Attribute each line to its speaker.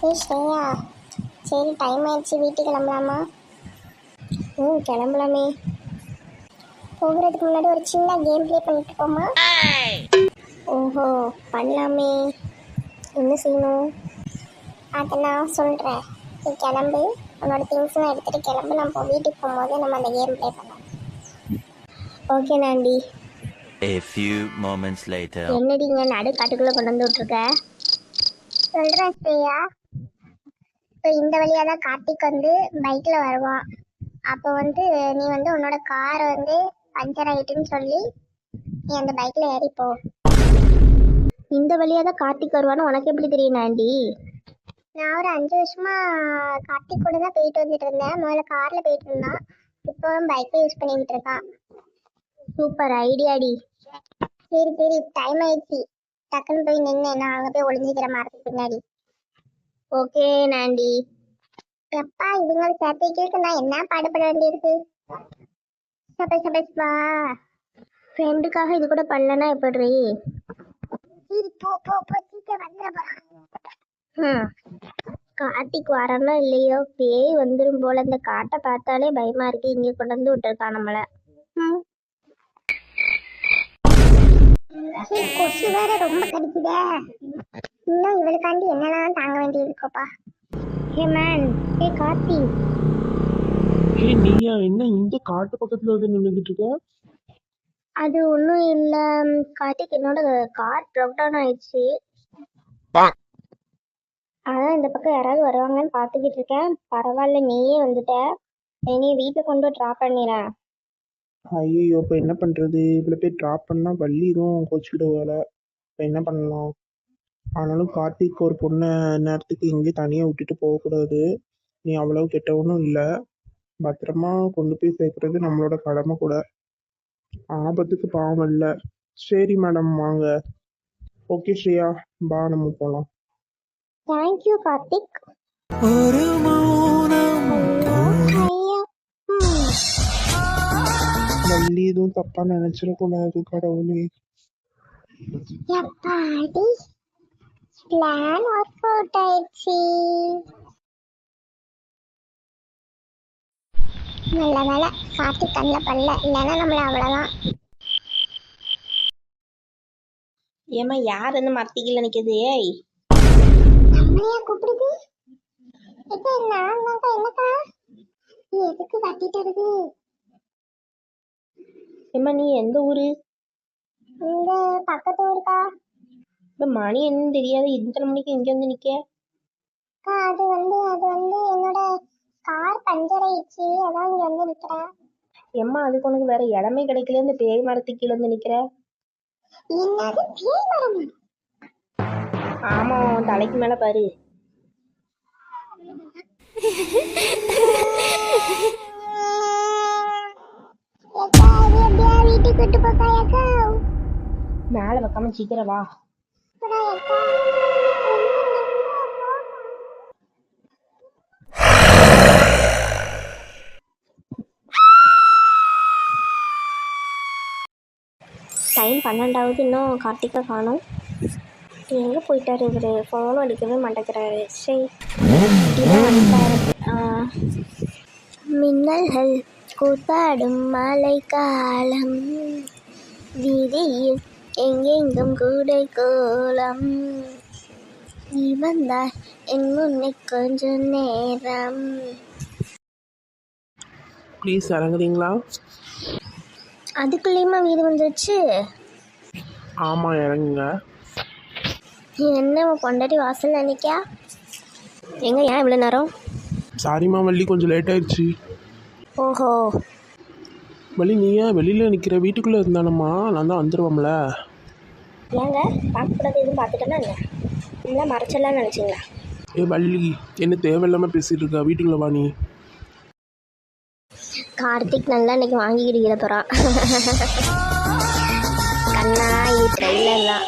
Speaker 1: ஏய் ஸ்ரேயா, சரி டைம் ஆயிடுச்சு, வீட்டுக்கு கிளம்பலாமா?
Speaker 2: கிளம்பலாமே.
Speaker 1: போகிறதுக்கு முன்னாடி ஒரு சின்ன கேம் ப்ளே பண்ணிட்டு போமா?
Speaker 2: ஓஹோ, பண்ணலாமே. என்ன செய்யணும்?
Speaker 1: அதை நான் சொல்கிறேன். நீ கிளம்பு, உன்னோட திங்ஸ்லாம் எடுத்துகிட்டு கிளம்பு. நம்ம வீட்டுக்கு போகும்போது நம்ம அந்த கேம் ப்ளே பண்ணலாம்.
Speaker 2: Okay நாண்டி.
Speaker 3: A few moments later.
Speaker 2: என்னடி இங்கே நடு காட்டுக்குள்ளே கொண்டு வந்து விட்ருக்க?
Speaker 1: சொல்கிறேன் ஸ்ரேயா. இப்போ இந்த வழியாக தான் கார்த்திக் வந்து பைக்கில் வருவான். அப்போ வந்து நீ வந்து உன்னோட கார் வந்து பஞ்சர் ஆகிட்டுன்னு சொல்லி நீ அந்த பைக்கில் ஏறிப்போ.
Speaker 2: இந்த வழியாக தான் கார்த்திக் வருவான்னு உனக்கு எப்படி தெரியும் நாண்டி?
Speaker 1: நான் ஒரு 5 வருஷமா கார்த்திக் கூட தான் போயிட்டு வந்துட்டு இருந்தேன். முதல்ல காரில் போயிட்டு இருந்தான், இப்போ பைக்கை யூஸ் பண்ணிக்கிட்டு இருக்கான்.
Speaker 2: சூப்பர் ஐடியாடி.
Speaker 1: சரி சரி, டைம் ஆயிடுச்சு, டக்குன்னு போய் நின்று நான் அங்கே போய் ஒளிஞ்சிக்கிற மரத்துக்கு பின்னாடி.
Speaker 2: ஓகே நாண்டி.
Speaker 1: எப்பா இதுங்களை சேர்த்துக்கு நான் என்ன பாடுபட வேண்டியிருக்கு. சபை
Speaker 2: ஃப்ரெண்டுக்காக இது கூட பண்ணலன்னா எப்படி?
Speaker 1: சரி போ போ போ, சீக்கிரம் வந்துட போறான்.
Speaker 2: கார்த்திக் வரணும் இல்லையோ, பேய் வந்துடும் போல. இந்த காட்டை பார்த்தாலே பயமா இருக்கு. இங்கே கொண்டு வந்து விட்டுருக்கான் நம்மளை.
Speaker 1: கொசு வேற ரொம்ப கடிக்குதே. இன்னும் இவளுக்காண்டி என்னெல்லாம் தாங்க வேண்டியது இருக்கோப்பா.
Speaker 2: ஹே மேன், ஹே கார்த்தி.
Speaker 4: நீயா என்ன இந்த காட்டு பக்கத்துல வந்து நின்றுட்டு இருக்க?
Speaker 2: அது ஒன்றும் இல்லை கார்த்திக், என்னோட கார் ப்ரோக் டவுன் ஆயிடுச்சு. அதான் இந்த பக்கம் யாராவது வருவாங்கன்னு பார்த்துக்கிட்டு இருக்கேன். பரவாயில்ல, நீயே வந்துட்ட. நீ வீட்டில் கொண்டு போய் ட்ராப் பண்ணிடுறேன்.
Speaker 4: ஐயோ, இப்போ என்ன பண்றது? இவ்வளோ பேர் ட்ராப் பண்ணா வள்ளி எதுவும் கோச்சிக்கிட வேலை. இப்போ என்ன பண்ணலாம்? ஆனாலும் கார்த்திக் ஒரு பொண்ணை நேரத்துக்கு எங்கேயும் தனியாக விட்டுட்டு போகக்கூடாது. நீ அவ்வளவு கெட்டவனும் இல்லை, பத்திரமா கொண்டு போய் சேர்க்கறது நம்மளோட கடமை கூட. ஆபத்துக்கு பாவம் இல்லை. சரி மேடம், வாங்க. ஓகே ஸ்ரேயா, பா, நம்ம போகலாம்.
Speaker 2: தேங்க்யூ கார்த்திக்.
Speaker 4: ஒரு மௌனம். வள்ளி எதுவும் தப்பா நினைச்சிடக்கூடாது கடவுளே.
Speaker 1: எப்பாடி பிளான் ஒர்க் அவுட் ஆயிடுச்சு. நல்ல வேலை கார்த்திக் கண்ணில் பண்ணல, இல்லைன்னா நம்மள அவ்வளோதான்.
Speaker 2: ஏமா யார் அந்த மரத்திக்கல நிற்கிது? ஏய்,
Speaker 1: நம்மளையா கூப்பிடுது? இப்போ நான் தான்க்கா. என்னக்கா நீ எதுக்கு வட்டிட்டு இருக்கு?
Speaker 2: ஏம்மா நீ எந்த ஊரு?
Speaker 1: இந்த பக்கத்து ஊருக்கா.
Speaker 2: இப்போ மணி என்னன்னு தெரியாது, இத்தனை மணிக்கு இங்கே வந்து நிற்க?
Speaker 1: அக்கா அது வந்து என்னோட கார் பஞ்சர் ஆயிடுச்சு, அதான் இங்க வந்து நிக்கிறேன்.
Speaker 2: ஏம்மா அதுக்கு உனக்கு வேற இடமே கிடைக்கல, இந்த பேய் மரத்துக்கு கீழே வந்து நிற்கிற?
Speaker 1: என்னது பேய் மரம்?
Speaker 2: ஆமா, உன் தலைக்கு மேலே பாரு.
Speaker 1: ஏக்கா இது எப்படியா வீட்டுக்கு கூட்டு போக்கா? ஏக்கா
Speaker 2: மேலே வைக்காம சீக்கிரம் வா.
Speaker 1: அப்புறம் ஏக்கா
Speaker 2: டைம் 12ஆவது, இன்னும் கார்த்திகை காணும். எங்கே போயிட்டாரு இவர்? ஃபோனும் அடிக்கவே மாட்டேங்கிறாரு. சரி, மின்னல்கள் கூத்தாடும் மழை காலம், வீதியில் எங்கெங்கும் கூடை கோலம், நீ வந்தாய் என் முன்னே கொஞ்ச நேரம்.
Speaker 4: ப்ளீஸ் இறங்குறீங்களா?
Speaker 2: அதுக்குள்ளேயுமா வீடு வந்துருச்சு?
Speaker 4: ஆமாம், இறங்குங்க.
Speaker 2: என்ன உன் பொண்டாட்டி வாசல் நினைக்கா? எங்க ஏன் இவ்வளோ நேரம்?
Speaker 4: சாரிம்மா வள்ளி, கொஞ்சம் லேட் ஆயிடுச்சு.
Speaker 2: ஓஹோ,
Speaker 4: வள்ளி நீ ஏன் வெளியில் நிற்கிற? வீட்டுக்குள்ளே இருந்தானம்மா, நான் தான் வந்துடுவோம்ல.
Speaker 2: ஏங்க பார்க்கக்கூடாது எதுவும் பார்த்துட்டேன்னா என்ன? இல்லை மறைச்சிடலான்னு நினச்சிங்களா?
Speaker 4: ஏ வள்ளி, என்ன தேவையில்லாமல் பேசிகிட்டு இருக்கா? வீட்டுக்குள்ளே வா நீ.
Speaker 2: கார்த்திக் நல்லா இன்னைக்கு வாங்கிக்கிட்டு போகிறான். கண்ணா இது ட்ரெயிலர் தான்.